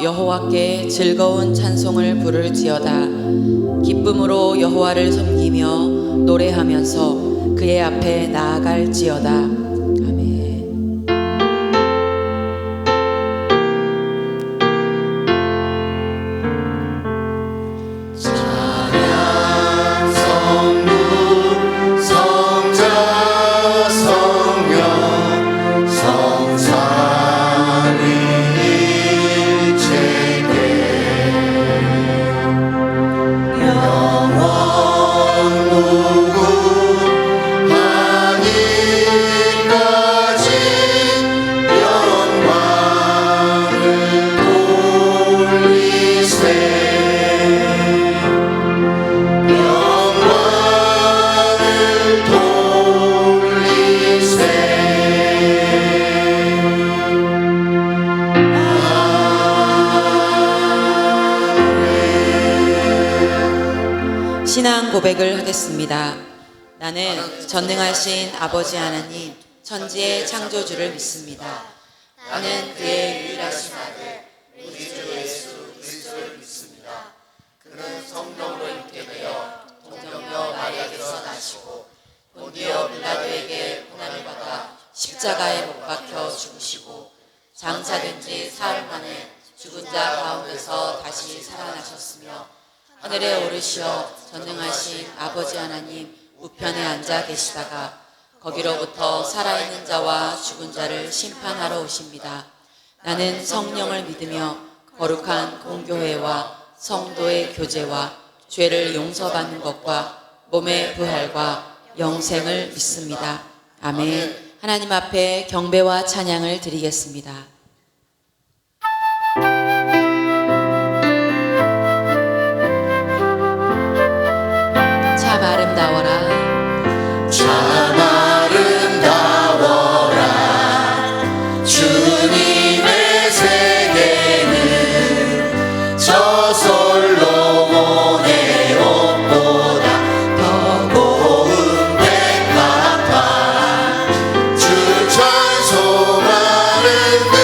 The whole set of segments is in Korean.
여호와께 즐거운 찬송을 부를지어다. 기쁨으로 여호와를 섬기며 노래하면서 그의 앞에 나아갈지어다. 아멘. 신앙 고백을 하겠습니다. 나는 전능하신 아버지 하나님, 천지의 창조주를 믿습니다. 나는 그의 유일하신 아들, 우리 주 예수 그리스도를 믿습니다. 그는 성령으로 잉태되어 동정녀 마리아에게서 나시고 본디오 빌라도에게 고난을 받아 십자가에 못 박혀 죽으시고 장사된 지 사흘 만에 죽은 자 가운데서 다시 살아나셨으며 하늘에 오르시어 전능하신 아버지 하나님 우편에 앉아 계시다가 거기로부터 살아있는 자와 죽은 자를 심판하러 오십니다. 나는 성령을 믿으며 거룩한 공교회와 성도의 교제와 죄를 용서받는 것과 몸의 부활과 영생을 믿습니다. 아멘. 하나님 앞에 경배와 찬양을 드리겠습니다. 참 아름다워라 주님의 세계는 저 솔로몬의 옷보다 더 고운 백합화 주 찬송하는 그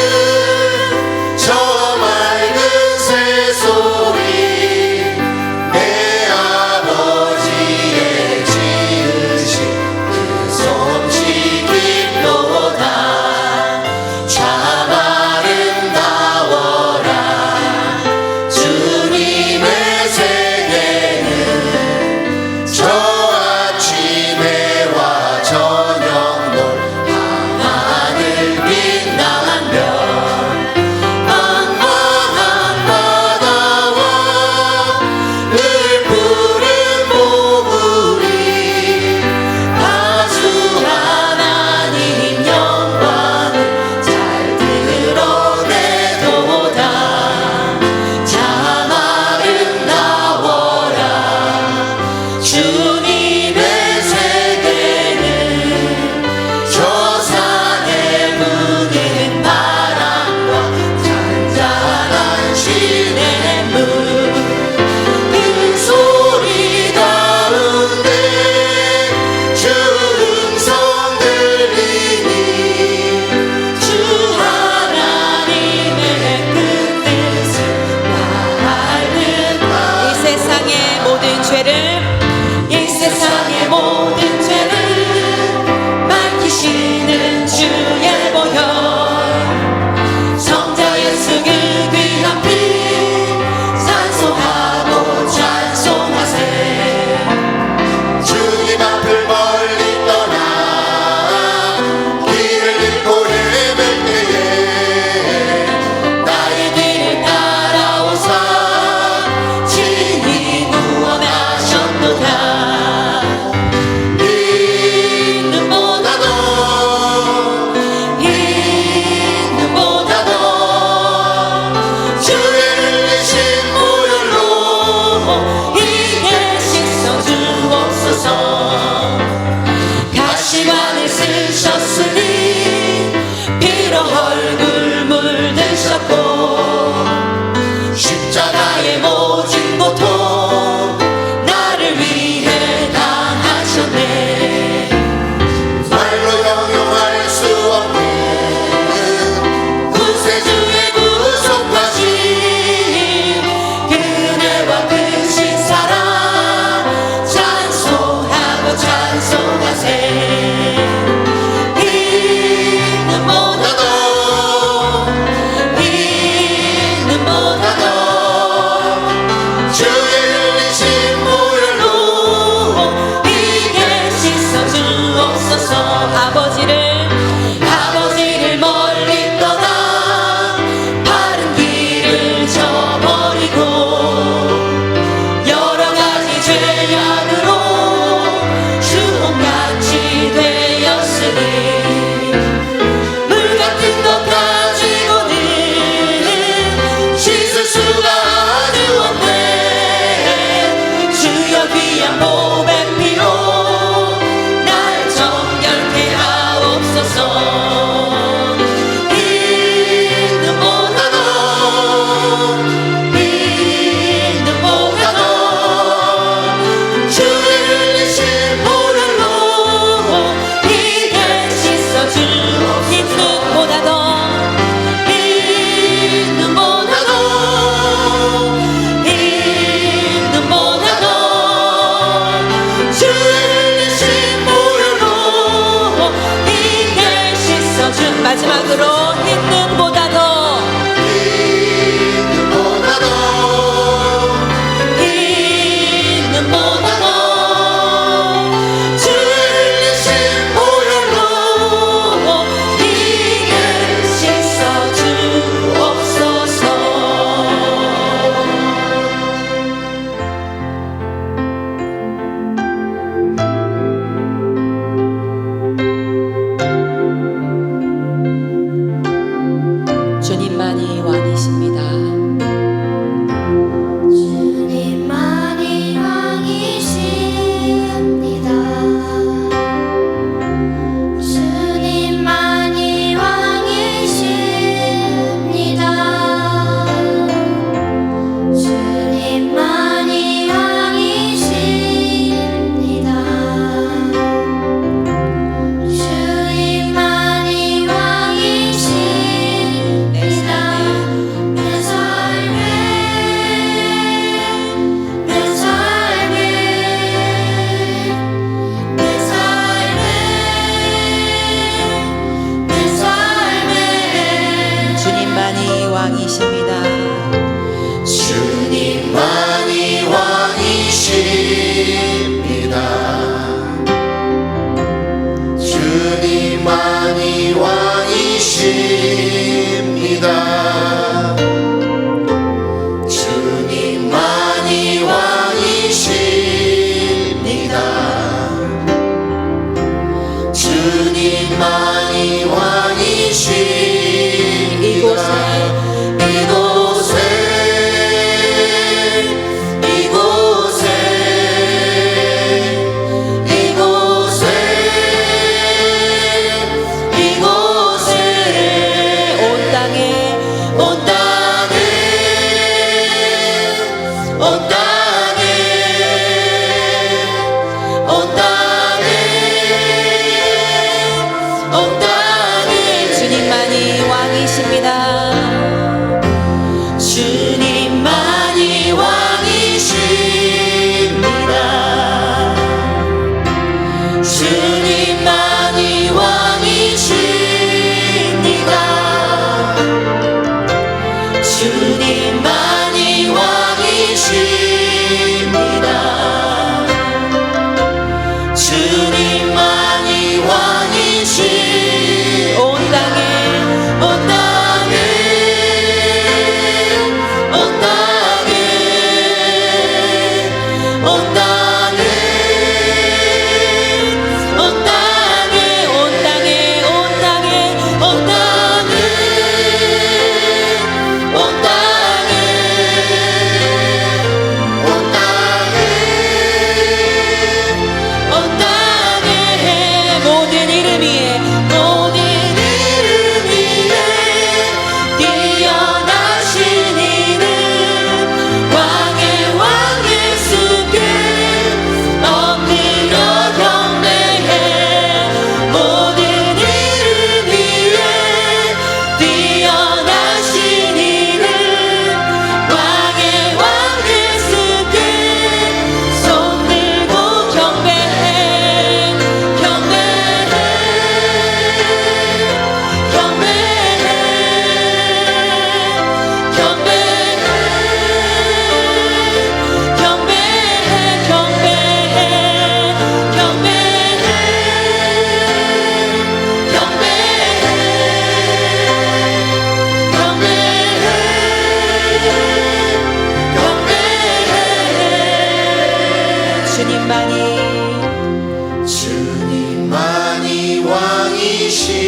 주님만이 왕이십니다.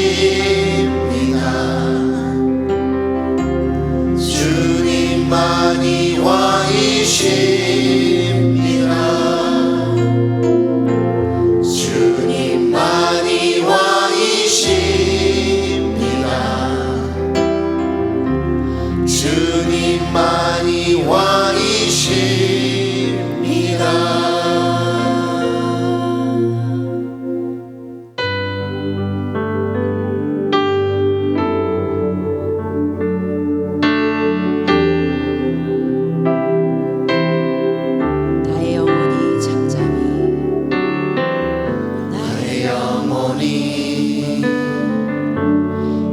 주님만이 왕이십니다. 주님만이 왕이십니다. 주님만이 왕이십니다.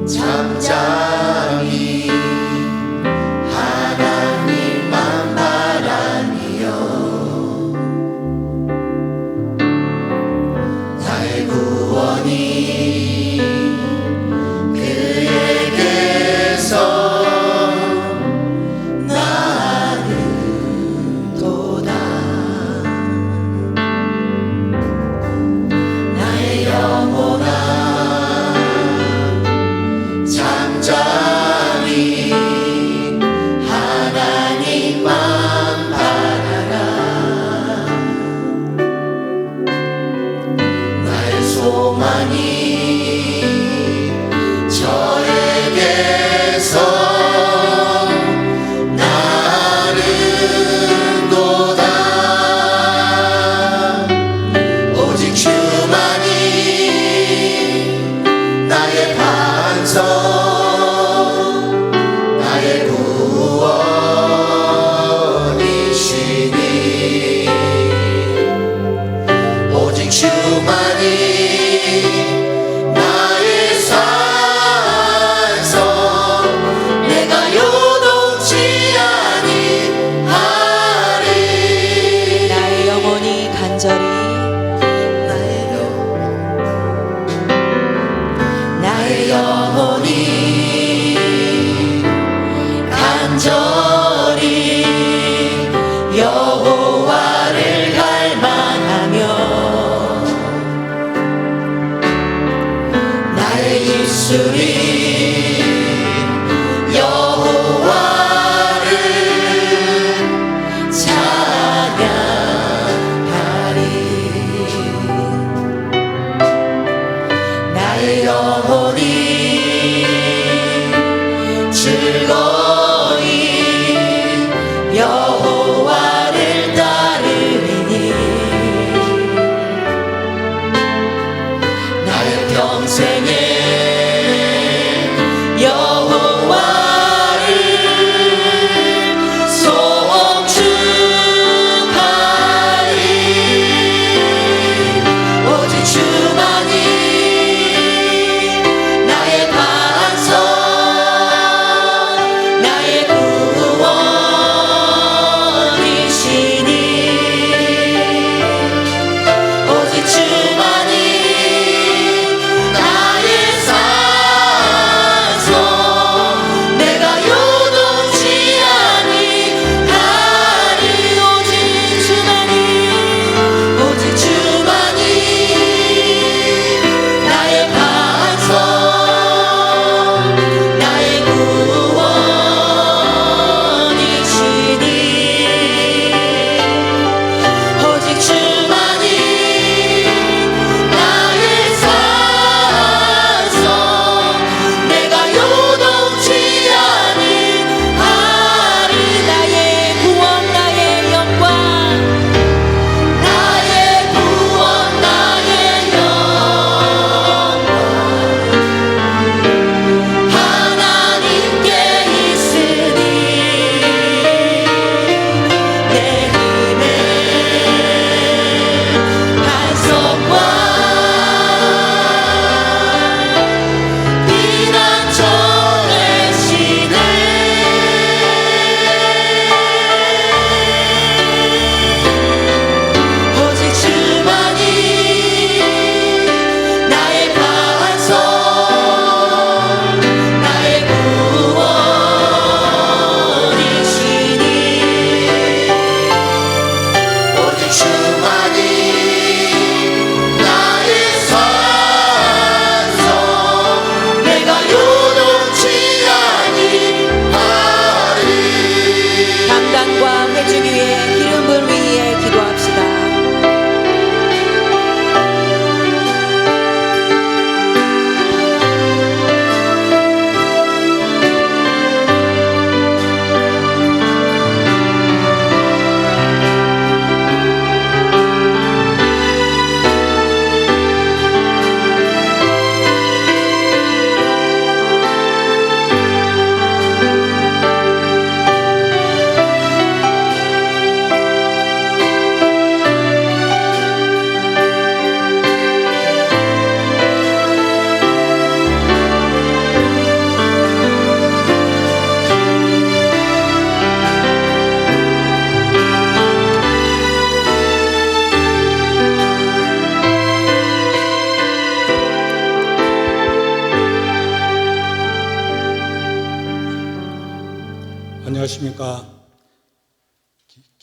잠잠히 하나님만 바라니요. 나의 구원이 그에게서 나는도다. 나의 영혼아 잠잠히 하나님만 바라라. 나의 소망이 저에게서 나는도다. 오직 주만이 나의 반석, 나의 구원이시니. 오직 주만이 나의 산성, 내가 요동치 아니하리. 나의 영혼이 간절히 나의 영혼이 간절히 여호와를 갈망하며 나의 입술이 여호와를 찬양하리. 나의 영혼이 즐거이 여호와를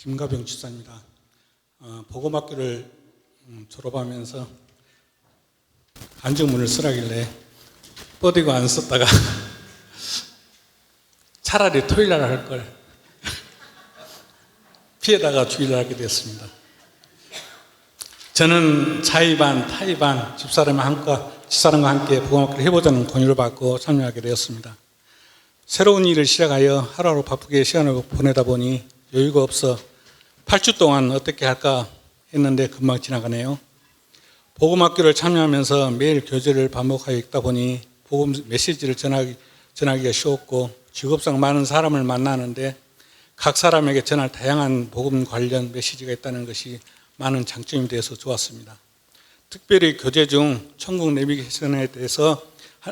김가병 집사입니다. 복음학교를 졸업하면서 안정문을 쓰라길래 뻗이고 안 썼다가 차라리 토요일날 할 걸 피해다가 주일날 하게 됐습니다. 저는 자의반, 타의반 집사람과 함께 복음학교를 해보자는 권유를 받고 참여하게 되었습니다. 새로운 일을 시작하여 하루하루 바쁘게 시간을 보내다 보니 여유가 없어 8주 동안 어떻게 할까 했는데 금방 지나가네요. 복음학교를 참여하면서 매일 교재를 반복하여 읽다 보니 복음 메시지를 전하기가 쉬웠고 직업상 많은 사람을 만나는데 각 사람에게 전할 다양한 복음 관련 메시지가 있다는 것이 많은 장점이 되어서 좋았습니다. 특별히 교재 중 천국 내비게이션에 대해서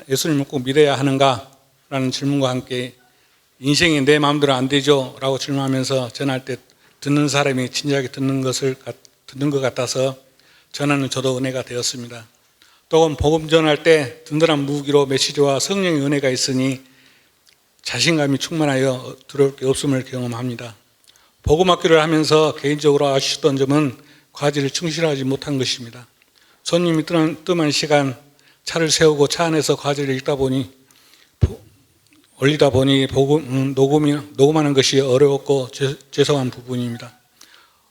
예수님을 꼭 믿어야 하는가? 라는 질문과 함께 인생이 내 마음대로 안 되죠? 라고 질문하면서 전할 때 듣는 사람이 진지하게 듣는 것 같아서 전하는 저도 은혜가 되었습니다. 또한 복음 전할 때 든든한 무기로 메시지와 성령의 은혜가 있으니 자신감이 충만하여 두려울 게 없음을 경험합니다. 복음학교를 하면서 개인적으로 아쉬웠던 점은 과제를 충실하지 못한 것입니다. 손님이 뜸한 시간 차를 세우고 차 안에서 과제를 올리다 보니 녹음하는 것이 어려웠고 죄송한 부분입니다.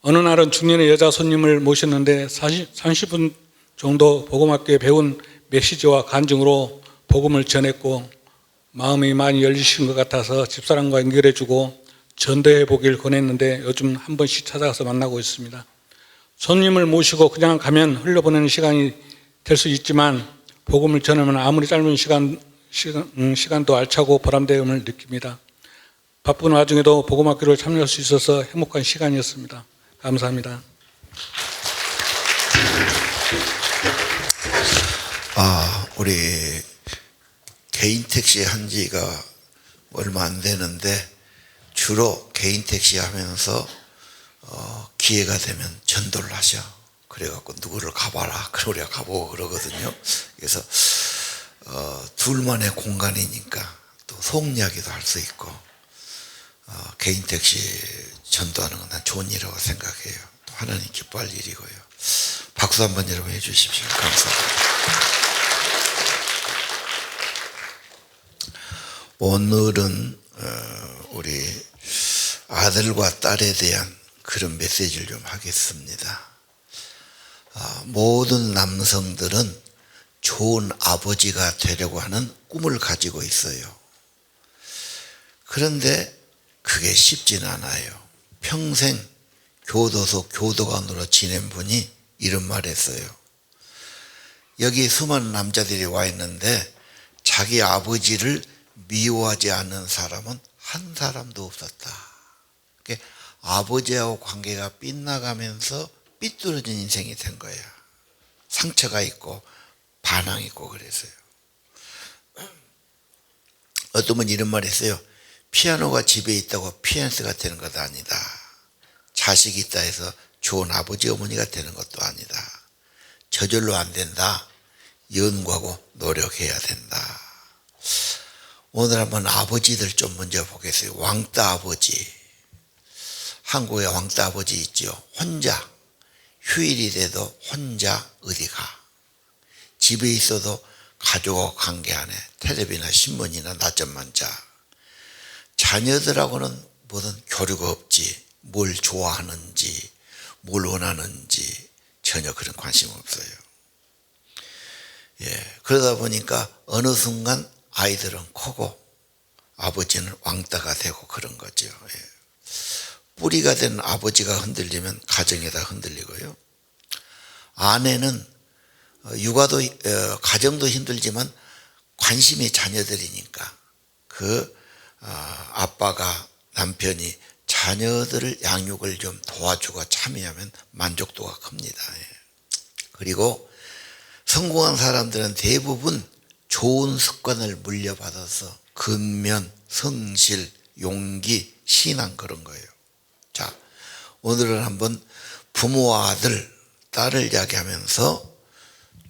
어느 날은 중년의 여자 손님을 모셨는데 30분 정도 복음학교에 배운 메시지와 간증으로 복음을 전했고 마음이 많이 열리신 것 같아서 집사람과 연결해주고 전도해 보길 권했는데 요즘 한 번씩 찾아가서 만나고 있습니다. 손님을 모시고 그냥 가면 흘려보내는 시간이 될 수 있지만 복음을 전하면 아무리 짧은 시간도 알차고 보람됨을 느낍니다. 바쁜 와중에도 복음학교를 참여할 수 있어서 행복한 시간이었습니다. 감사합니다. 우리 개인 택시 한 지가 얼마 안 되는데 주로 개인 택시 하면서 기회가 되면 전도를 하셔. 그래갖고 누구를 가봐라. 그래 우리가 가보고 그러거든요. 그래서 둘만의 공간이니까 또 속 이야기도 할 수 있고 개인 택시 전도하는 건 난 좋은 일이라고 생각해요. 또 하나님 기뻐할 일이고요. 박수 한번 여러분 해주십시오. 감사합니다. 오늘은 우리 아들과 딸에 대한 그런 메시지를 좀 하겠습니다. 모든 남성들은 좋은 아버지가 되려고 하는 꿈을 가지고 있어요. 그런데 그게 쉽지는 않아요. 평생 교도소 교도관으로 지낸 분이 이런 말 했어요. 여기 수많은 남자들이 와 있는데 자기 아버지를 미워하지 않는 사람은 한 사람도 없었다. 아버지하고 관계가 빗나가면서 삐뚤어진 인생이 된 거야. 상처가 있고 반항이 있고 그래서요. 어떤 분이 이런 말 했어요. 피아노가 집에 있다고 피아니스트가 되는 것도 아니다. 자식이 있다 해서 좋은 아버지 어머니가 되는 것도 아니다. 저절로 안 된다. 연구하고 노력해야 된다. 오늘 한번 아버지들 좀 먼저 보겠어요. 왕따 아버지. 한국에 왕따 아버지 있죠. 혼자 휴일이 돼도 혼자 어디 가. 집에 있어도 가족과 관계 안에 텔레비나 신문이나 낮잠만 자. 자녀들하고는 무슨 교류가 없지. 뭘 좋아하는지 뭘 원하는지 전혀 그런 관심 없어요. 그러다 보니까 어느 순간 아이들은 크고 아버지는 왕따가 되고 그런 거죠. 뿌리가 된 아버지가 흔들리면 가정이 다 흔들리고요. 아내는 육아도 가정도 힘들지만 관심이 자녀들이니까 그 아빠가 남편이 자녀들을 양육을 좀 도와주고 참여하면 만족도가 큽니다. 그리고 성공한 사람들은 대부분 좋은 습관을 물려받아서 근면, 성실, 용기, 신앙 그런 거예요. 자, 오늘은 한번 부모와 아들, 딸을 이야기하면서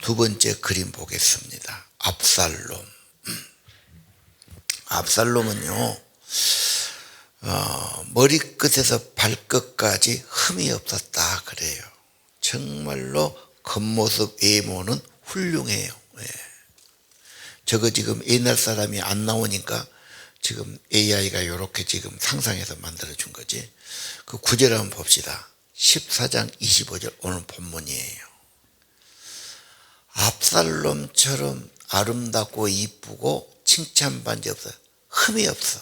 두 번째 그림 보겠습니다. 압살롬. 압살롬은요, 머리끝에서 발끝까지 흠이 없었다 그래요. 정말로 겉모습 외모는 훌륭해요. 예. 저거 지금 옛날 사람이 안 나오니까 지금 AI가 이렇게 지금 상상해서 만들어준 거지. 그 구절 한번 봅시다. 14장 25절 오늘 본문이에요. 압살롬처럼 아름답고 이쁘고 칭찬받은 적 없어. 흠이 없어.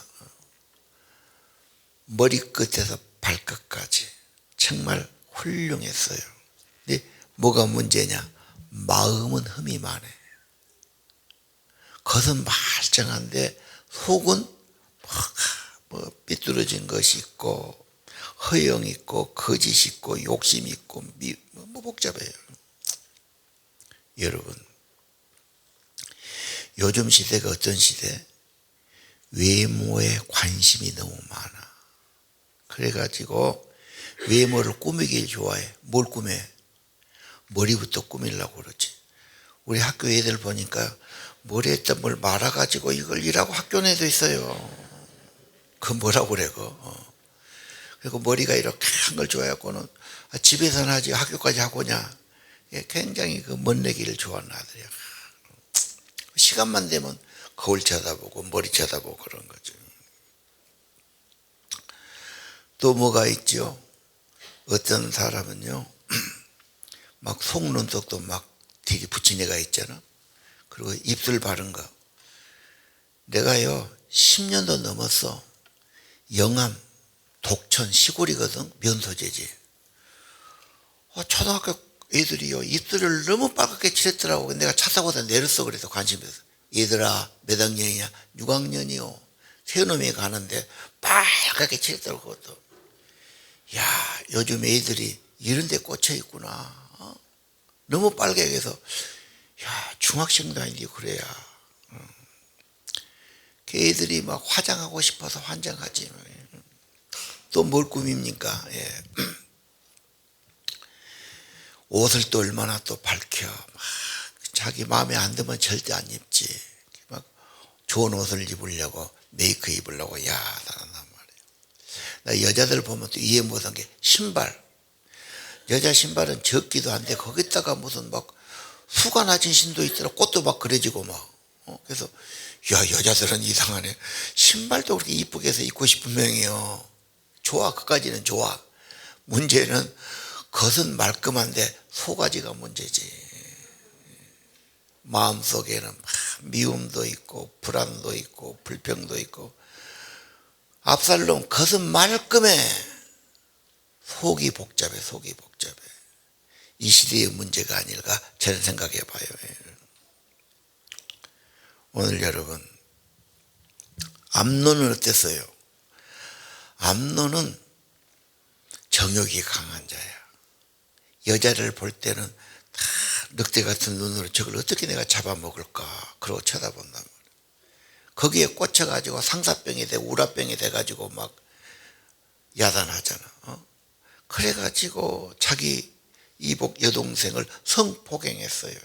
머리끝에서 발끝까지 정말 훌륭했어요. 근데 뭐가 문제냐? 마음은 흠이 많아. 겉은 말짱한데 속은 뭐 삐뚤어진 것이 있고 허영 있고 거짓 있고 욕심 있고 뭐 복잡해요. 여러분, 요즘 시대가 어떤 시대? 외모에 관심이 너무 많아. 그래가지고 외모를 꾸미길 좋아해. 뭘 꾸며? 머리부터 꾸미려고 그러지. 우리 학교 애들 보니까 머리에다 뭘 말아가지고 이걸 일하고 학교 내도 있어요. 그 뭐라고 그래, 그리고 머리가 이렇게 한 걸 좋아해갖고는 집에서는 하지 학교까지 하고냐. 굉장히 그 멋내기를 좋아하는 아들이야. 시간만 되면 거울 쳐다보고 머리 쳐다보고 그런 거죠. 또 뭐가 있죠? 어떤 사람은요, 막 속눈썹도 막 되게 붙인 애가 있잖아. 그리고 입술 바른 거. 내가요, 10년도 넘었어. 영암, 독천, 시골이거든. 면소재지. 초등학교 애들이요, 입술을 너무 빨갛게 칠했더라고. 내가 차 타고다 내렸어. 그래서 관심에서. 얘들아, 몇 학년이냐? 6학년이요. 새놈이 가는데 빨갛게 칠했더라고. 그것도. 야, 요즘 애들이 이런 데 꽂혀 있구나. 너무 빨개 해서, 야, 중학생도 아닌데 그래야. 걔들이 막 화장하고 싶어서 환장하지. 또 뭘 꾸밉니까? 예. 옷을 또 얼마나 또 밝혀. 막 자기 마음에 안 들면 절대 안 입지. 막 좋은 옷을 입으려고, 메이크 입으려고, 야, 나란단 말이에요. 나 여자들 보면 또 이해 못한 게 신발. 여자 신발은 적기도 한데 거기다가 무슨 막 수가 낮은 신도 있더라. 꽃도 막 그려지고 막. 그래서 야, 여자들은 이상하네. 신발도 그렇게 이쁘게 해서 입고 싶은 명이요. 좋아, 그까지는 좋아. 문제는 겉은 말끔한데 속가지가 문제지. 마음속에는 미움도 있고 불안도 있고 불평도 있고. 압살롬 겉은 말끔해. 속이 복잡해. 속이 복잡해. 이 시대의 문제가 아닐까 저는 생각해 봐요. 오늘 여러분, 암논은 어땠어요? 암논은 정욕이 강한 자야. 여자를 볼 때는 다 늑대 같은 눈으로 저걸 어떻게 내가 잡아먹을까 그러고 쳐다본단 말이야. 거기에 꽂혀가지고 상사병이 돼 우라병이 돼가지고 막 야단하잖아. 그래가지고 자기 이복 여동생을 성폭행했어요.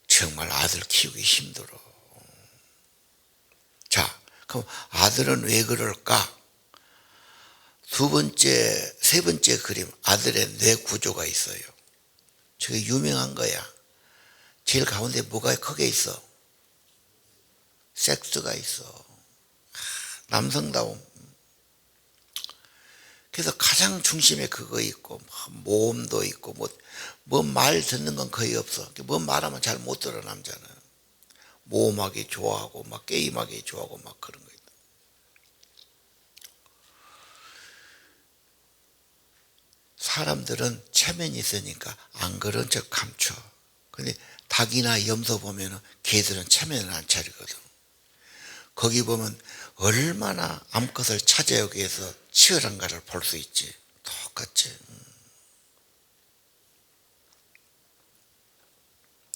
정말 아들 키우기 힘들어. 자, 그럼 아들은 왜 그럴까? 세 번째 그림, 아들의 뇌 구조가 있어요. 저게 유명한 거야. 제일 가운데 뭐가 크게 있어? 섹스가 있어. 남성다움. 그래서 가장 중심에 그거 있고, 모험도 있고, 뭐 말 듣는 건 거의 없어. 뭐 말하면 잘 못 들어, 남자는. 모험하기 좋아하고, 막 게임하기 좋아하고, 막 그런 거 있다. 사람들은 체면이 있으니까 안 그런 척 감춰. 근데 닭이나 염소 보면은 걔들은 체면을 안 차리거든. 거기 보면 얼마나 암컷을 차지하기 위해서 치열한가를 볼 수 있지. 똑같이.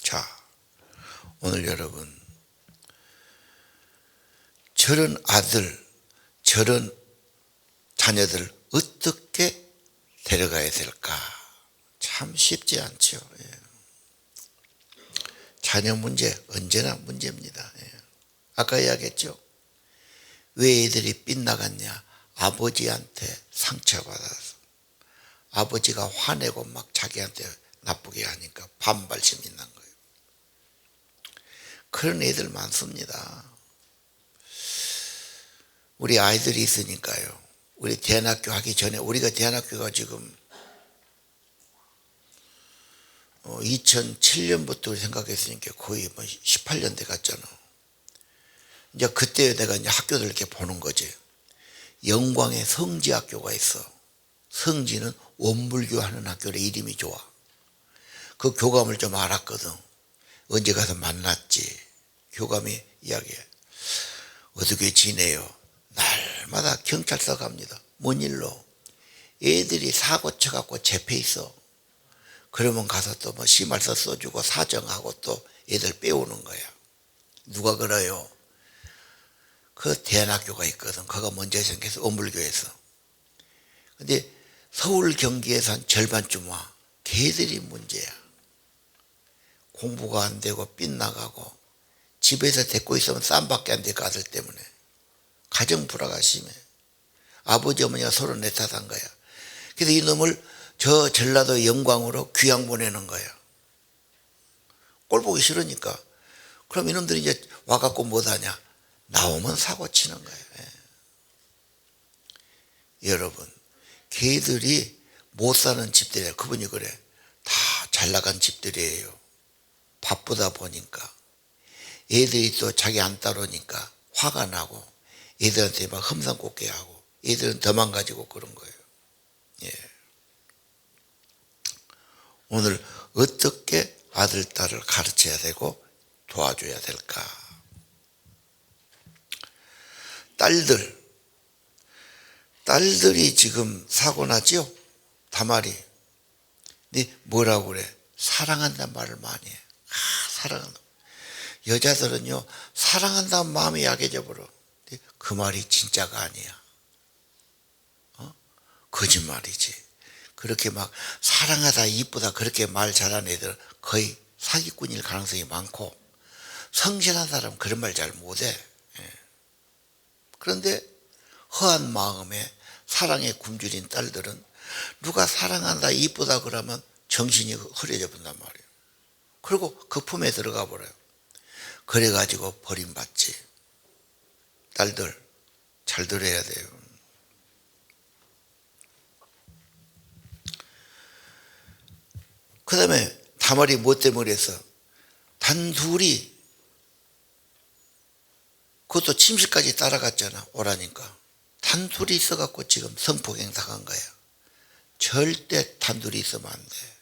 자, 오늘 여러분, 저런 아들, 저런 자녀들 어떻게 데려가야 될까? 참 쉽지 않죠. 자녀 문제 언제나 문제입니다. 아까 이야기했죠. 왜 애들이 빗나갔냐? 아버지한테 상처받아서 아버지가 화내고 막 자기한테 나쁘게 하니까 반발심이 난 거예요. 그런 애들 많습니다. 우리 아이들이 있으니까요. 우리 대안학교 하기 전에, 우리가 대안학교가 지금 2007년부터 생각했으니까 거의 뭐 18년 돼 갔잖아. 이제 그때 내가 이제 학교들 이렇게 보는 거지. 영광에 성지학교가 있어. 성지는 원불교 하는 학교래. 이름이 좋아. 그 교감을 좀 알았거든. 언제 가서 만났지. 교감이 이야기해. 어떻게 지내요? 날마다 경찰서 갑니다. 뭔 일로? 애들이 사고 쳐갖고 재패 있어. 그러면 가서 또 뭐 심할서 써주고 사정하고 또 애들 빼오는 거야. 누가 그래요? 그 대안학교가 있거든. 그거 먼저 생겨서 원불교에서. 근데 서울 경기에서 한 절반쯤 와. 걔들이 문제야. 공부가 안 되고 빗나가고 집에서 데리고 있으면 쌈밖에 안 돼. 그 아들 때문에. 가정 불화가 심해. 아버지 어머니가 서로 내 탓한 거야. 그래서 이놈을 저 전라도 영광으로 귀양 보내는 거야. 꼴 보기 싫으니까. 그럼 이놈들이 이제 와갖고 못하냐? 나오면 사고 치는 거예요. 여러분, 걔들이 못 사는 집들이에요. 그분이 그래. 다 잘 나간 집들이에요. 바쁘다 보니까. 애들이 또 자기 안 따르니까 화가 나고 애들한테 막 험상궂게 하고 애들은 더 망가지고 그런 거예요. 예. 오늘 어떻게 아들, 딸을 가르쳐야 되고 도와줘야 될까? 딸들이 지금 사고 나죠? 다말이. 근데 뭐라고 그래? 사랑한다는 말을 많이 해. 사랑한다. 여자들은요, 사랑한다는 마음이 약해져 버려. 그 말이 진짜가 아니야. 거짓말이지. 그렇게 막 사랑하다, 이쁘다 그렇게 말 잘하는 애들은 거의 사기꾼일 가능성이 많고, 성실한 사람은 그런 말 잘 못해. 그런데 허한 마음에 사랑에 굶주린 딸들은 누가 사랑한다, 이쁘다 그러면 정신이 흐려져 본단 말이에요. 그리고 그 품에 들어가 버려요. 그래가지고 버림받지. 딸들 잘 들어야 돼요. 그 다음에 다말이 뭐 때문에 그래서 단둘이, 그것도 침실까지 따라갔잖아. 오라니까. 단둘이 있어갖고 지금 성폭행 당한 거야. 절대 단둘이 있으면 안 돼.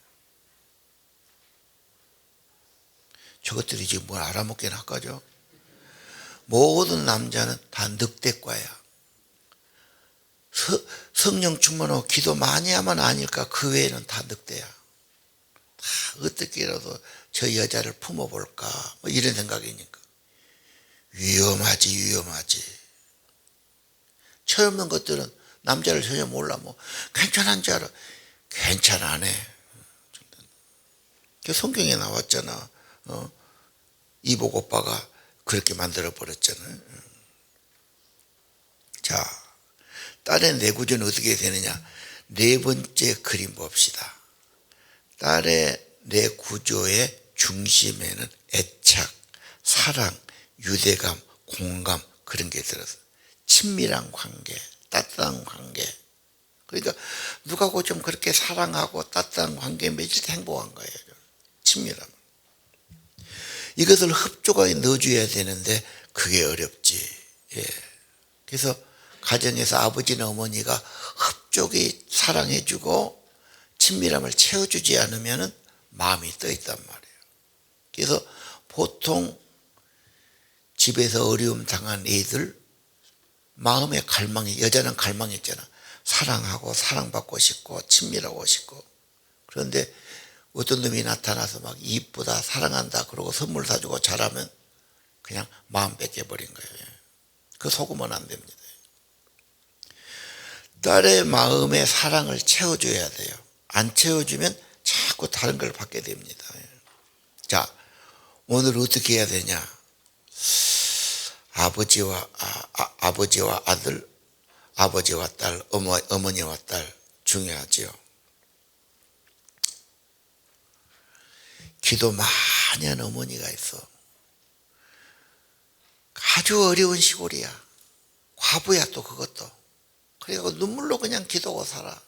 저것들이 지금 뭘 알아먹긴 할까죠? 모든 남자는 다 늑대과야. 성령 충만하고 기도 많이 하면 아닐까. 그 외에는 다 늑대야. 다 어떻게라도 저 여자를 품어볼까, 뭐 이런 생각이니까. 위험하지. 처음 없는 것들은 남자를 전혀 몰라. 뭐 괜찮은 줄 알아. 괜찮아 안 해. 그 성경에 나왔잖아. 이복 오빠가 그렇게 만들어 버렸잖아요. 자, 딸의 내구조는 어떻게 되느냐? 네 번째 그림 봅시다. 딸의 내구조의 중심에는 애착, 사랑, 유대감, 공감 그런 게 들어서 친밀한 관계, 따뜻한 관계. 그러니까 누가고 좀 그렇게 사랑하고 따뜻한 관계 맺을 때 행복한 거예요. 친밀함. 이것을 흡족하게 넣어줘야 되는데 그게 어렵지. 예. 그래서 가정에서 아버지나 어머니가 흡족히 사랑해주고 친밀함을 채워주지 않으면 마음이 떠있단 말이에요. 그래서 보통 집에서 어려움 당한 애들 마음의 갈망이, 여자는 갈망이 있잖아. 사랑하고 사랑받고 싶고 친밀하고 싶고. 그런데 어떤 놈이 나타나서 막 이쁘다, 사랑한다 그러고 선물 사주고 잘하면 그냥 마음 뺏겨버린 거예요. 그 속으면 안 됩니다. 딸의 마음에 사랑을 채워줘야 돼요. 안 채워주면 자꾸 다른 걸 받게 됩니다. 자, 오늘 어떻게 해야 되냐? 아버지와 아들, 아버지와 딸, 어머니와 딸 중요하지요. 기도 많이 하는 어머니가 있어. 아주 어려운 시골이야. 과부야 또 그것도. 그래서 눈물로 그냥 기도하고 살아.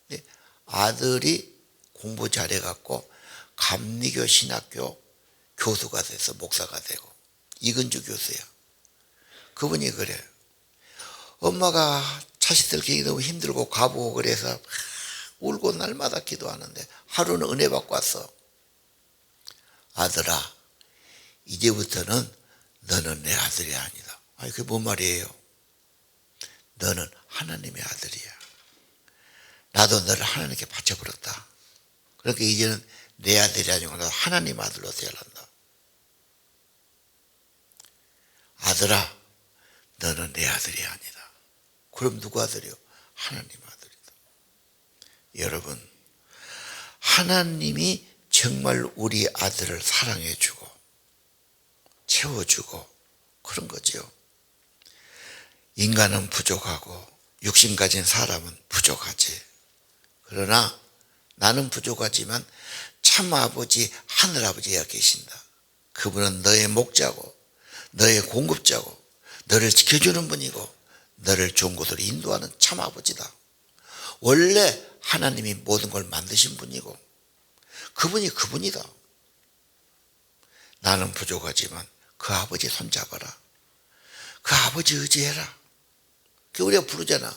근데 아들이 공부 잘해갖고 감리교 신학교 교수가 돼서 목사가 되고, 이근주 교수야. 그분이 그래. 엄마가 자식들 기기 너무 힘들고 과부고 그래서 울고 날마다 기도하는데 하루는 은혜 받고 왔어. 아들아, 이제부터는 너는 내 아들이 아니다. 아니, 그게 뭔 말이에요? 너는 하나님의 아들이야. 나도 너를 하나님께 바쳐버렸다. 그러니까 이제는 내 아들이 아니고 나도 하나님 아들로 태어난다. 아들아, 너는 내 아들이 아니다. 그럼 누구 아들이요? 하나님 아들이다. 여러분, 하나님이 정말 우리 아들을 사랑해주고 채워주고 그런 거죠. 인간은 부족하고 육신 가진 사람은 부족하지. 그러나 나는 부족하지만 참 아버지, 하늘아버지가 계신다. 그분은 너의 목자고 너의 공급자고 너를 지켜주는 분이고 너를 좋은 곳으로 인도하는 참 아버지다. 원래 하나님이 모든 걸 만드신 분이고 그분이 그분이다. 나는 부족하지만 그 아버지 손잡아라. 그 아버지 의지해라. 그 우리가 부르잖아.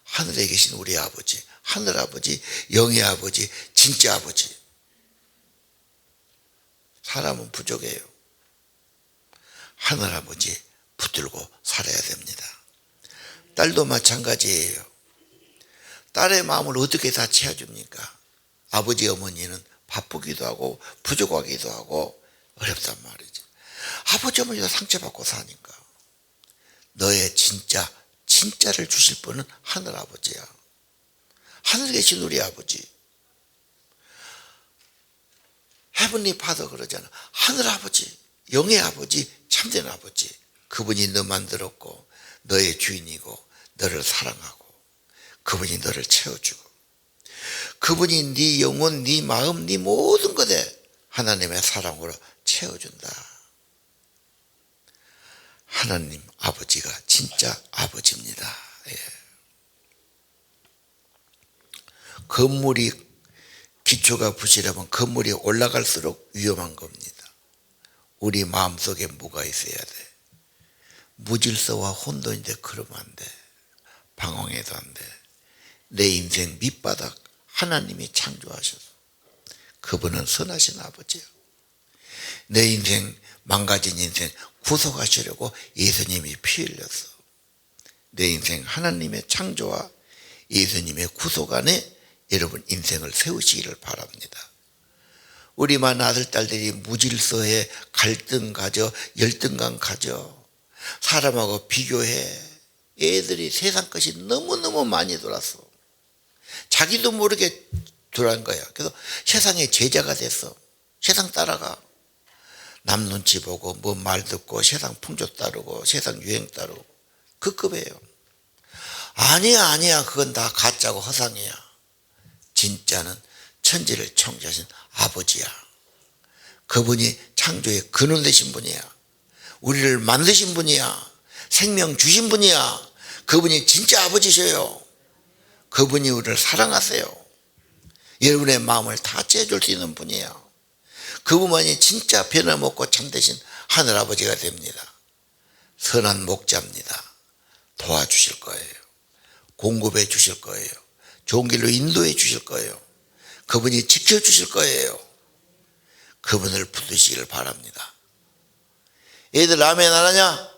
하늘에 계신 우리 아버지, 하늘아버지, 영의 아버지, 진짜 아버지. 사람은 부족해요. 하늘아버지 붙들고 살아야 됩니다. 딸도 마찬가지예요. 딸의 마음을 어떻게 다 채워줍니까? 아버지 어머니는 바쁘기도 하고 부족하기도 하고 어렵단 말이지. 아버지 어머니도 상처받고 사니까. 너의 진짜를 주실 분은 하늘아버지야. 하늘에 계신 우리 아버지. 헤븐리 파더 그러잖아. 하늘아버지, 영의 아버지, 참된 아버지. 그분이 너 만들었고 너의 주인이고 너를 사랑하고 그분이 너를 채워주고 그분이 네 영혼, 네 마음, 네 모든 것에 하나님의 사랑으로 채워준다. 하나님 아버지가 진짜 아버지입니다. 예. 건물이 기초가 부실하면 건물이 올라갈수록 위험한 겁니다. 우리 마음속에 뭐가 있어야 돼? 무질서와 혼돈인데 그러면 안 돼. 방황해도 안 돼. 내 인생 밑바닥 하나님이 창조하셔서 그분은 선하신 아버지예요. 내 인생 망가진 인생 구속하시려고 예수님이 피 흘렸어. 내 인생 하나님의 창조와 예수님의 구속 안에 여러분 인생을 세우시기를 바랍니다. 우리 많은 아들 딸들이 무질서해 갈등 가져 열등감 가져 사람하고 비교해. 애들이 세상 것이 너무너무 많이 돌았어. 자기도 모르게 돌아간 거야. 그래서 세상의 제자가 됐어. 세상 따라가. 남 눈치 보고 뭐 말 듣고 세상 풍조 따르고 세상 유행 따르고 그 급이에요. 아니야 그건 다 가짜고 허상이야. 진짜는 천지를 창조하신 아버지야. 그분이 창조의 근원 되신 분이야. 우리를 만드신 분이야. 생명 주신 분이야. 그분이 진짜 아버지셔요. 그분이 우리를 사랑하세요. 여러분의 마음을 다 채워줄 수 있는 분이에요. 그분만이 진짜 변함없고 참되신 하늘아버지가 됩니다. 선한 목자입니다. 도와주실 거예요. 공급해 주실 거예요. 좋은 길로 인도해 주실 거예요. 그분이 지켜주실 거예요. 그분을 붙드시기를 바랍니다. 애들 아멘 안 하냐?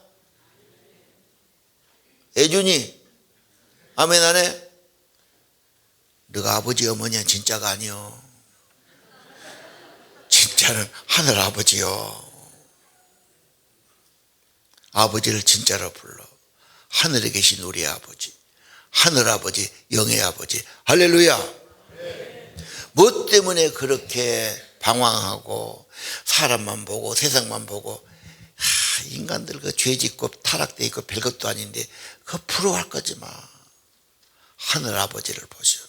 애준이 아멘 안 해? 너가 아버지 어머니는 진짜가 아니요. 진짜는 하늘아버지요. 아버지를 진짜로 불러. 하늘에 계신 우리 아버지, 하늘아버지, 영의 아버지. 할렐루야. 뭐 때문에 그렇게 방황하고 사람만 보고 세상만 보고 인간들 그 죄 짓고 타락돼 있고 별것도 아닌데 그거 부러워할 거지 마. 하늘 아버지를 보시오.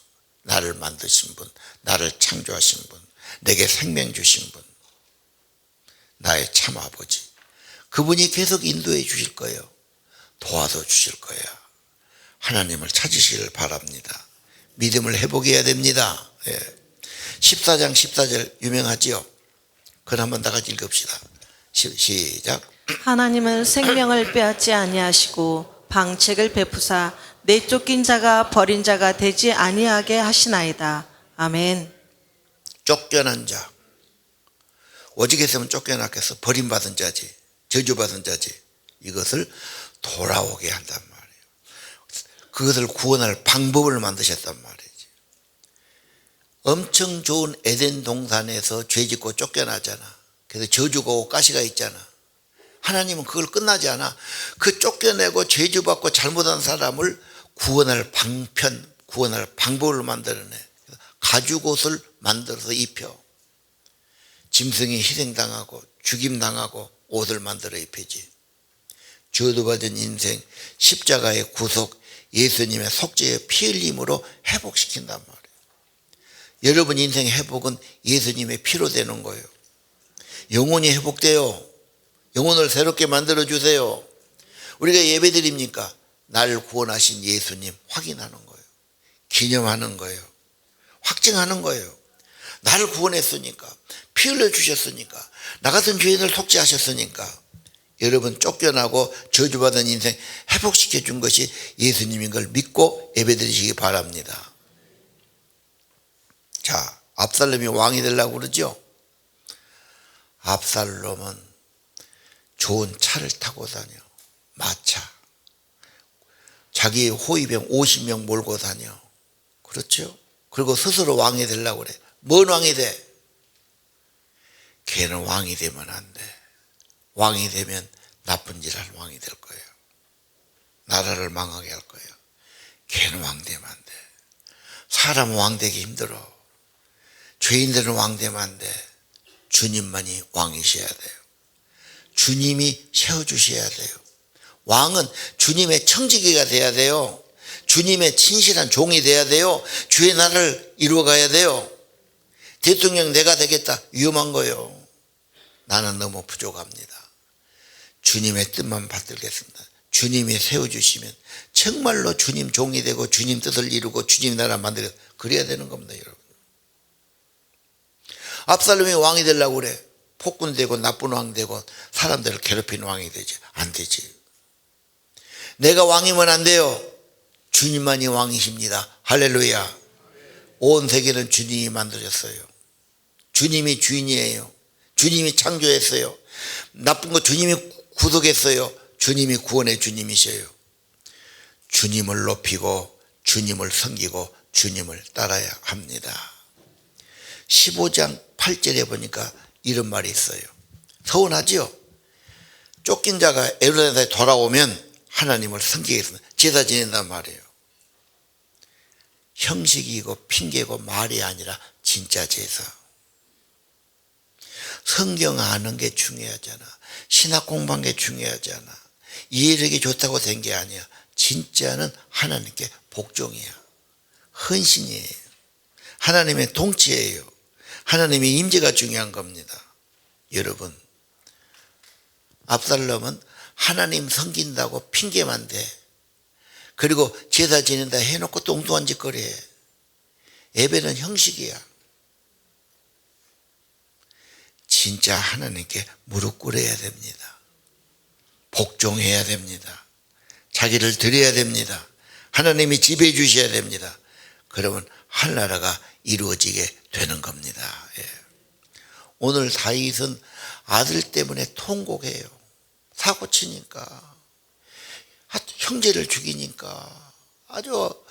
나를 만드신 분, 나를 창조하신 분, 내게 생명 주신 분, 나의 참 아버지. 그분이 계속 인도해 주실 거예요. 도와도 주실 거예요. 하나님을 찾으시길 바랍니다. 믿음을 회복해야 됩니다. 14장 14절 유명하지요. 그걸 한번 다 같이 읽읍시다. 시작. 하나님은 생명을 빼앗지 아니하시고 방책을 베푸사 내쫓긴 자가 버린 자가 되지 아니하게 하시나이다. 아멘. 쫓겨난 자. 오직 했으면 쫓겨났겠어. 버림받은 자지. 저주받은 자지. 이것을 돌아오게 한단 말이에요. 그것을 구원할 방법을 만드셨단 말이지. 엄청 좋은 에덴 동산에서 죄짓고 쫓겨나잖아. 그래서 저주가 오고 가시가 있잖아. 하나님은 그걸 끝나지 않아. 그 쫓겨내고 죄주받고 잘못한 사람을 구원할 방편, 구원할 방법을 만들어내. 가죽옷을 만들어서 입혀. 짐승이 희생당하고 죽임당하고 옷을 만들어 입히지. 저주받은 인생, 십자가의 구속, 예수님의 속죄의 피 흘림으로 회복시킨단 말이에요. 여러분 인생 회복은 예수님의 피로 되는 거예요. 영혼이 회복돼요. 영혼을 새롭게 만들어주세요. 우리가 예배드립니까? 나를 구원하신 예수님 확인하는 거예요. 기념하는 거예요. 확증하는 거예요. 나를 구원했으니까, 피 흘려주셨으니까, 나 같은 죄인을 속죄하셨으니까, 여러분 쫓겨나고 저주받은 인생 회복시켜준 것이 예수님인 걸 믿고 예배드리시기 바랍니다. 자, 압살롬이 왕이 되려고 그러죠? 압살롬은 좋은 차를 타고 다녀. 마차. 자기의 호위병 50명 몰고 다녀. 그렇죠? 그리고 스스로 왕이 되려고 그래. 뭔 왕이 돼? 걔는 왕이 되면 안 돼. 왕이 되면 나쁜 짓 할 왕이 될 거예요. 나라를 망하게 할 거예요. 걔는 왕 되면 안 돼. 사람은 왕 되기 힘들어. 죄인들은 왕 되면 안 돼. 주님만이 왕이셔야 돼요. 주님이 세워주셔야 돼요. 왕은 주님의 청지기가 돼야 돼요. 주님의 진실한 종이 돼야 돼요. 주의 나라를 이루어가야 돼요. 대통령 내가 되겠다. 위험한 거예요. 나는 너무 부족합니다. 주님의 뜻만 받들겠습니다. 주님이 세워주시면 정말로 주님 종이 되고 주님 뜻을 이루고 주님 나라 만들어 그래야 되는 겁니다. 여러분. 압살롬이 왕이 되려고 그래. 폭군 되고 나쁜 왕 되고 사람들을 괴롭히는 왕이 되지. 안 되지. 내가 왕이면 안 돼요. 주님만이 왕이십니다. 할렐루야. 온 세계는 주님이 만들었어요. 주님이 주인이에요. 주님이 창조했어요. 나쁜 거 주님이 구속했어요. 주님이 구원의 주님이셔요. 주님을 높이고 주님을 섬기고 주님을 따라야 합니다. 15장 8절에 보니까 이런 말이 있어요. 서운하지요? 쫓긴 자가 예루살렘에 돌아오면 하나님을 섬기겠습니다. 제사 지낸단 말이에요. 형식이고 핑계고 말이 아니라 진짜 제사. 성경 아는 게 중요하잖아. 신학 공부한 게 중요하잖아. 이해력이 좋다고 된 게 아니야. 진짜는 하나님께 복종이야. 헌신이에요. 하나님의 통치예요. 하나님의 임재가 중요한 겁니다. 여러분, 압살롬은 하나님 섬긴다고 핑계만 대. 그리고 제사 지낸다 해놓고 똥뚱한 짓거리 해. 예배는 형식이야. 진짜 하나님께 무릎 꿇어야 됩니다. 복종해야 됩니다. 자기를 드려야 됩니다. 하나님이 지배해 주셔야 됩니다. 그러면 하늘나라가 이루어지게 되는 겁니다. 예. 오늘 다윗은 아들 때문에 통곡해요. 사고 치니까, 형제를 죽이니까 아주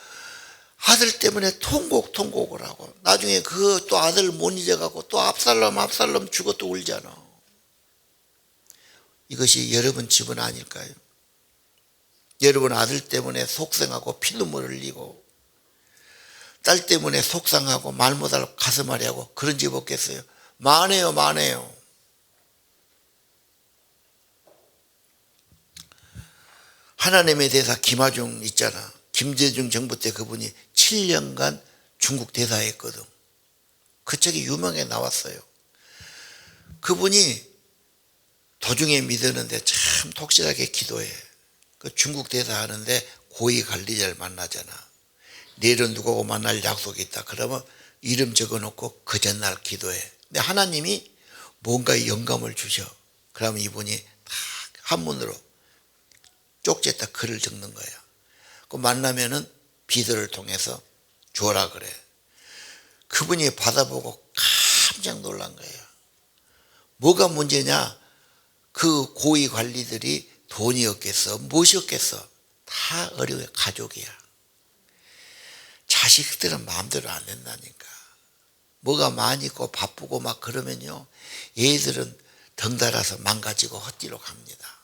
아들 때문에 통곡을 하고 나중에 그 또 아들 못 잊어가고 또 압살롬 죽어 또 울잖아. 이것이 여러분 집은 아닐까요? 여러분 아들 때문에 속상하고 피눈물 흘리고 딸 때문에 속상하고 말 못할 가슴 아리하고 그런 집 없겠어요? 많아요. 하나님의 대사 김하중 있잖아. 김대중 정부 때 그분이 7년간 중국 대사했거든. 그 책이 유명하게 나왔어요. 그분이 도중에 믿었는데 참 독실하게 기도해. 그 중국 대사 하는데 고위 관리자를 만나잖아. 내일은 누구하고 만날 약속이 있다. 그러면 이름 적어놓고 그 전날 기도해. 근데 하나님이 뭔가 영감을 주셔. 그러면 이분이 딱 한문으로 쪽지에다 글을 적는 거야. 그 만나면은 비서를 통해서 줘라 그래. 그분이 받아보고 깜짝 놀란 거예요. 뭐가 문제냐? 그 고위 관리들이 돈이 없겠어, 무엇이 없겠어? 다 어려워요. 가족이야. 자식들은 마음대로 안 된다니까. 뭐가 많이 있고 바쁘고 막 그러면요, 얘들은 덩달아서 망가지고 헛디로 갑니다.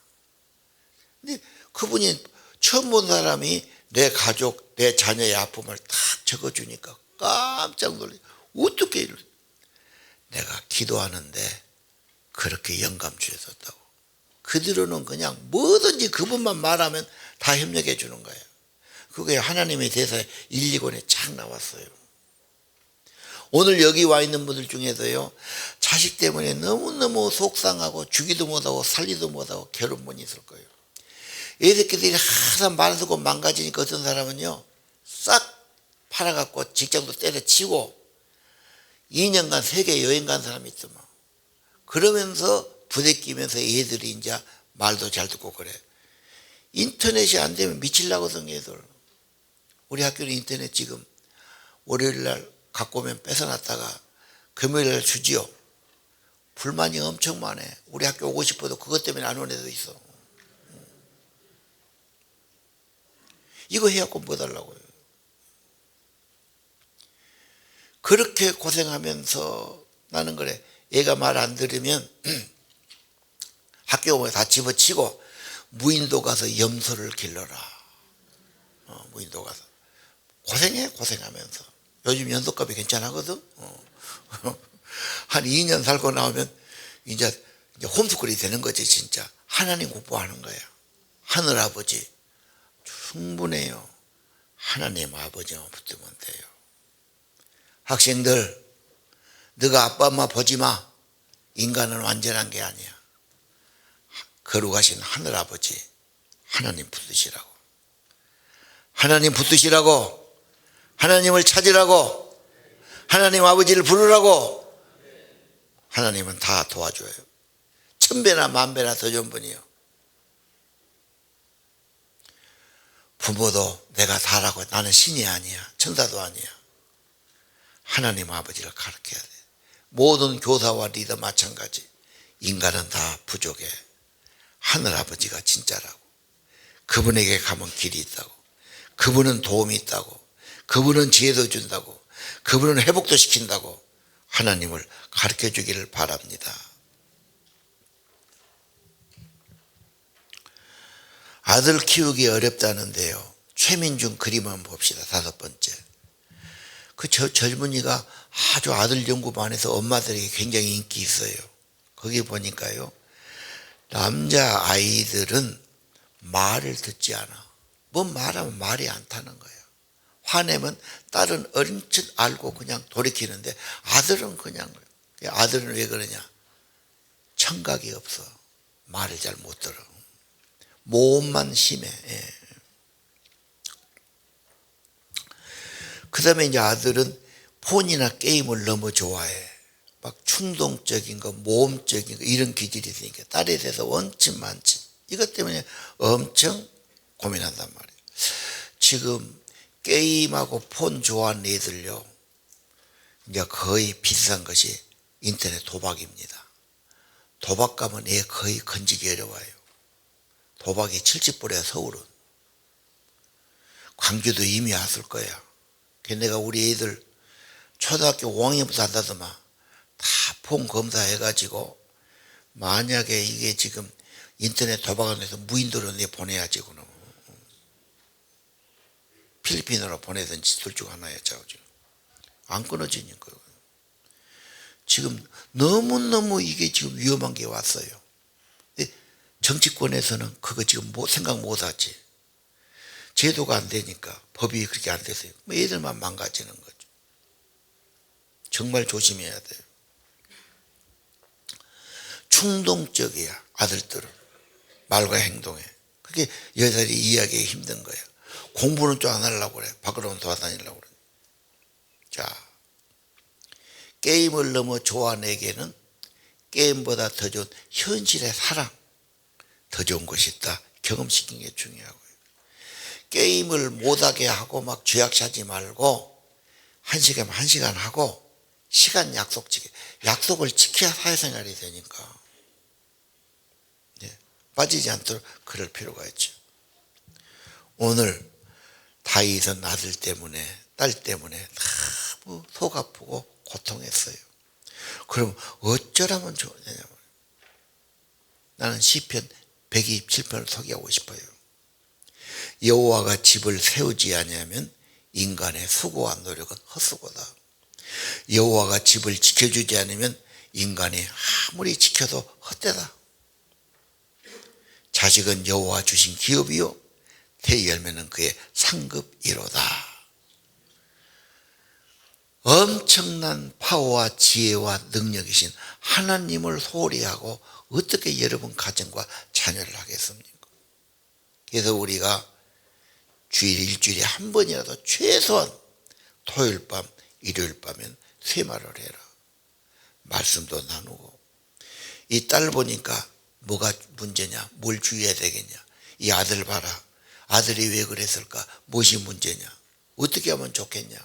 근데 그분이 처음 본 사람이 내 가족, 내 자녀의 아픔을 딱 적어주니까 깜짝 놀라요. 어떻게 이래? 내가 기도하는데 그렇게 영감 주셨다고. 그 뒤로는 그냥 뭐든지 그분만 말하면 다 협력해 주는 거예요. 그게 하나님의 대사에 1, 2권에 착 나왔어요. 오늘 여기 와 있는 분들 중에서요, 자식 때문에 너무너무 속상하고 주기도 못하고 살리도 못하고 괴로운 분이 있을 거예요. 애새끼들이 항상 말 듣고 망가지니까 어떤 사람은요, 싹 팔아갖고 직장도 때려치고 2년간 세계 여행 간 사람이 있더만. 그러면서 부대끼면서 애들이 이제 말도 잘 듣고 그래. 인터넷이 안 되면 미칠라거든, 애들. 우리 학교는 인터넷 지금 월요일 날 갖고 오면 뺏어놨다가 금요일 날 주지요. 불만이 엄청 많아. 우리 학교 오고 싶어도 그것 때문에 안 온 애도 있어. 이거 해갖고 뭐 달라고요. 그렇게 고생하면서 나는 그래. 얘가 말 안 들으면 학교 오면 다 집어치고 무인도 가서 염소를 길러라. 무인도 가서. 고생해, 고생하면서. 요즘 연소값이 괜찮하거든. 한 2년 살고 나오면 이제 홈스쿨이 되는 거지, 진짜. 하나님 공부하는 거야. 하늘아버지. 충분해요. 하나님 아버지만 붙으면 돼요. 학생들, 너가 아빠 엄마 보지 마. 인간은 완전한 게 아니야. 거룩하신 하늘아버지, 하나님 붙으시라고. 하나님 붙으시라고. 하나님을 찾으라고. 하나님 아버지를 부르라고. 하나님은 다 도와줘요. 1000배나 10,000배나 더 좋은 분이요. 부모도 내가 다라고, 나는 신이 아니야. 천사도 아니야. 하나님 아버지를 가르쳐야 돼. 모든 교사와 리더 마찬가지. 인간은 다 부족해. 하늘 아버지가 진짜라고. 그분에게 가면 길이 있다고. 그분은 도움이 있다고. 그분은 지혜도 준다고. 그분은 회복도 시킨다고. 하나님을 가르쳐 주기를 바랍니다. 아들 키우기 어렵다는데요. 최민중 그림만 봅시다. 5번째. 그 젊은이가 아주 아들 연구만 해서 엄마들에게 굉장히 인기 있어요. 거기 보니까요, 남자 아이들은 말을 듣지 않아. 뭐 말하면 말이 안 타는 거예요. 화내면 딸은 어림풋 알고 그냥 돌이키는데 아들은 그냥, 아들은 왜 그러냐? 청각이 없어. 말을 잘 못 들어. 모험만 심해. 예. 그 다음에 이제 아들은 폰이나 게임을 너무 좋아해. 막 충동적인 거, 모험적인 거, 이런 기질이 있으니까 딸에 대해서 원친 많지. 이것 때문에 엄청 고민한단 말이에요. 지금 게임하고 폰 좋아하는 애들요, 이제 거의 비슷한 것이 인터넷 도박입니다. 도박 가면 애 거의 건지기 어려워요. 도박이 70불이야, 서울은. 광주도 이미 왔을 거야. 내가 우리 애들 초등학교 5학년부터 한다더만 다 폰 검사해가지고 만약에 이게 지금 인터넷 도박을 해서 무인도로 내보내야지. 그럼 필리핀으로 보내든지 둘 중 하나였죠. 안 끊어지니까. 지금 너무너무 이게 지금 위험한 게 왔어요. 근데 정치권에서는 그거 지금 생각 못 하지. 제도가 안 되니까, 법이 그렇게 안 돼서요. 뭐 애들만 망가지는 거죠. 정말 조심해야 돼요. 충동적이야, 아들들은. 말과 행동에. 그게 여자들이 이해하기 힘든 거예요. 공부는 좀 안 하려고 그래. 밖으로 돌아다니려고 그래. 자, 게임을 너무 좋아하는 게임보다 더 좋은 현실의 사랑, 더 좋은 것이 있다. 경험시키는 게 중요하고요. 게임을 못하게 하고 막 죄악하지 말고 1시간 1시간 하고 시간 약속을 지켜야 사회생활이 되니까 빠지지 않도록 그럴 필요가 있죠. 오늘 다윗은 아들 때문에 딸 때문에 너무 속 아프고 고통했어요. 그럼 어쩌라면 좋으냐. 나는 시편 127편을 소개하고 싶어요. 여호와가 집을 세우지 아니하면 인간의 수고와 노력은 헛수고다. 여호와가 집을 지켜주지 않으면 인간이 아무리 지켜도 헛되다. 자식은 여호와 주신 기업이요 대열매는 그의 상급이로다. 엄청난 파워와 지혜와 능력이신 하나님을 소홀히 하고 어떻게 여러분 가정과 자녀를 하겠습니까? 그래서 우리가 일주일에 한 번이라도 최소한 토요일 밤, 일요일 밤엔 쇠말을 해라. 말씀도 나누고. 이 딸 보니까 뭐가 문제냐? 뭘 주의해야 되겠냐? 이 아들 봐라. 아들이 왜 그랬을까? 무엇이 문제냐? 어떻게 하면 좋겠냐?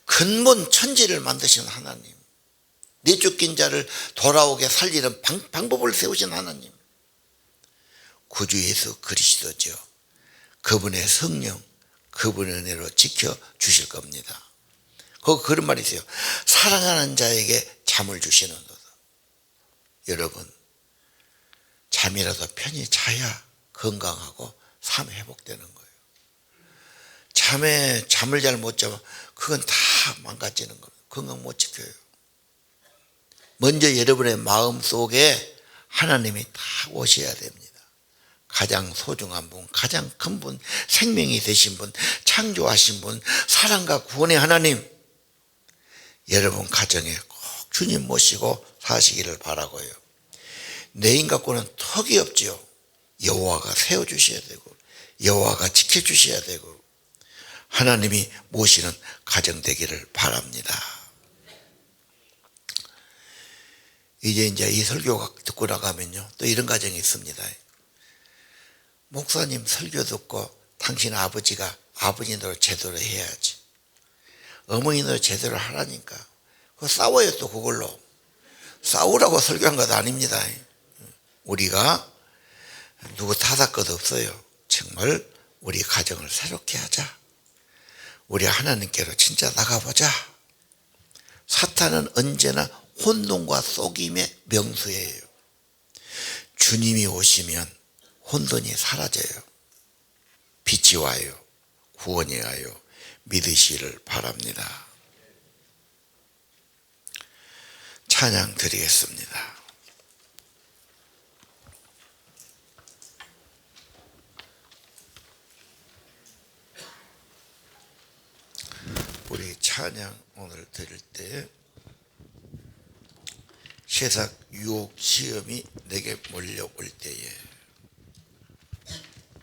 근본 천지를 만드신 하나님, 내쫓긴 자를 돌아오게 살리는 방법을 세우신 하나님, 구주 예수 그리스도죠. 그분의 성령, 그분의 은혜로 지켜주실 겁니다. 거기 그런 말이 있어요. 사랑하는 자에게 잠을 주시는도다. 여러분, 잠이라도 편히 자야 건강하고 삶 회복되는 거예요. 잠을 잘 못 자면 그건 다 망가지는 거예요. 건강 못 지켜요. 먼저 여러분의 마음 속에 하나님이 다 오셔야 됩니다. 가장 소중한 분, 가장 큰 분, 생명이 되신 분, 창조하신 분, 사랑과 구원의 하나님, 여러분 가정에 꼭 주님 모시고 사시기를 바라고요. 내 인 갖고는 턱이 없지요. 여호와가 세워주셔야 되고 여호와가 지켜주셔야 되고 하나님이 모시는 가정 되기를 바랍니다. 이제 이 설교 듣고 나가면요, 또 이런 가정이 있습니다. 목사님 설교 듣고 당신 아버지대로 제대로 해야지, 어머니대로 제대로 하라니까 그거 싸워요. 또 그걸로 싸우라고 설교한 것 아닙니다. 우리가 누구 탓할 것 없어요. 정말 우리 가정을 새롭게 하자. 우리 하나님께로 진짜 나가보자. 사탄은 언제나 혼돈과 속임의 명수예요. 주님이 오시면 혼돈이 사라져요. 빛이 와요. 구원이 와요. 믿으시기를 바랍니다. 찬양 드리겠습니다. 우리 찬양 오늘 드릴 때 세상 유혹 시험이 내게 몰려올 때에